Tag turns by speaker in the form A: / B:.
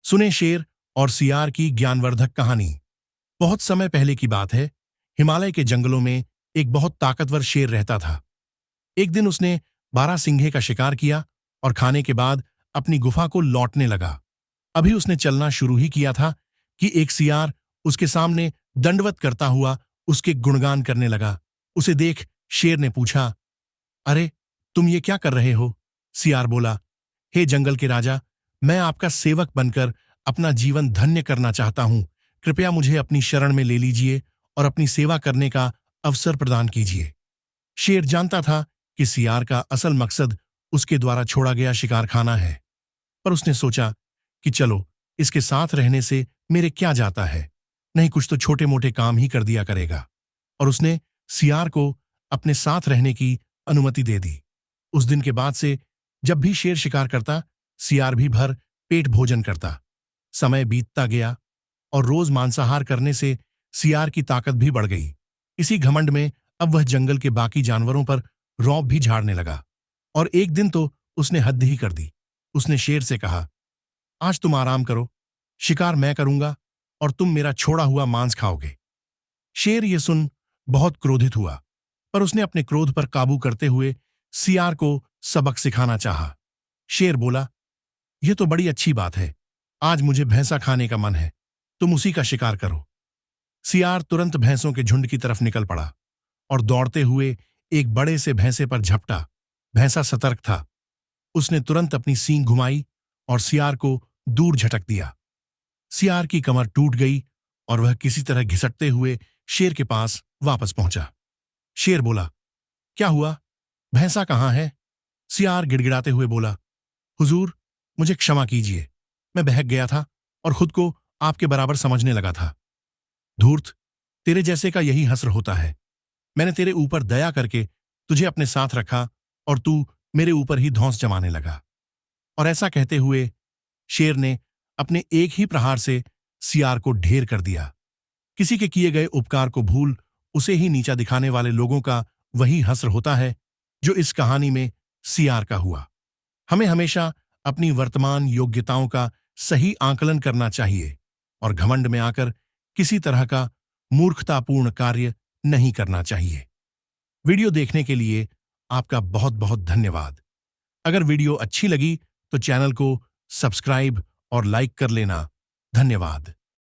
A: सुने शेर और सियार की ज्ञानवर्धक कहानी। बहुत समय पहले की बात है। हिमालय के जंगलों में एक बहुत ताकतवर शेर रहता था। एक दिन उसने बारहसिंघे का शिकार किया और खाने के बाद अपनी गुफा को लौटने लगा। अभी उसने चलना शुरू ही किया था कि एक सियार उसके सामने दंडवत करता हुआ उसके गुणगान करने लगा। उसे देख शेर ने पूछा, अरे तुम ये क्या कर रहे हो? सियार बोला, हे जंगल के राजा, मैं आपका सेवक बनकर अपना जीवन धन्य करना चाहता हूं। कृपया मुझे अपनी शरण में ले लीजिए और अपनी सेवा करने का अवसर प्रदान कीजिए। शेर जानता था कि सियार का असल मकसद उसके द्वारा छोड़ा गया शिकार खाना है, पर उसने सोचा कि चलो, इसके साथ रहने से मेरे क्या जाता है, नहीं कुछ तो छोटे मोटे काम ही कर दिया करेगा। और उसने सियार को अपने साथ रहने की अनुमति दे दी। उस दिन के बाद से जब भी शेर शिकार करता, सियार भी भर पेट भोजन करता। समय बीतता गया और रोज मांसाहार करने से सियार की ताकत भी बढ़ गई। इसी घमंड में अब वह जंगल के बाकी जानवरों पर रौब भी झाड़ने लगा। और एक दिन तो उसने हद ही कर दी। उसने शेर से कहा, आज तुम आराम करो, शिकार मैं करूंगा और तुम मेरा छोड़ा हुआ मांस खाओगे। शेर ये सुन बहुत क्रोधित हुआ, पर उसने अपने क्रोध पर काबू करते हुए सियार को सबक सिखाना चाहा। शेर बोला, यह तो बड़ी अच्छी बात है, आज मुझे भैंसा खाने का मन है, तुम उसी का शिकार करो। सियार तुरंत भैंसों के झुंड की तरफ निकल पड़ा और दौड़ते हुए एक बड़े से भैंसे पर झपटा। भैंसा सतर्क था। उसने तुरंत अपनी सींग घुमाई और सियार को दूर झटक दिया। सियार की कमर टूट गई और वह किसी तरह घिसटते हुए शेर के पास वापस पहुंचा। शेर बोला, क्या हुआ? भैंसा कहाँ है? सियार गिड़गिड़ाते हुए बोला, हुजूर, मुझे क्षमा कीजिए, मैं बहक गया था और खुद को आपके बराबर समझने लगा था। धूर्त, तेरे जैसे का यही हस्र होता है। मैंने तेरे ऊपर दया करके तुझे अपने साथ रखा और तू मेरे ऊपर ही धौंस जमाने लगा। और ऐसा कहते हुए शेर ने अपने एक ही प्रहार से सियार को ढेर कर दिया। किसी के किए गए उपकार को भूल उसे ही नीचा दिखाने वाले लोगों का वही हस्र होता है जो इस कहानी में सियार का हुआ। हमें हमेशा अपनी वर्तमान योग्यताओं का सही आकलन करना चाहिए और घमंड में आकर किसी तरह का मूर्खतापूर्ण कार्य नहीं करना चाहिए। वीडियो देखने के लिए आपका बहुत बहुत धन्यवाद। अगर वीडियो अच्छी लगी तो चैनल को सब्सक्राइब और लाइक कर लेना। धन्यवाद।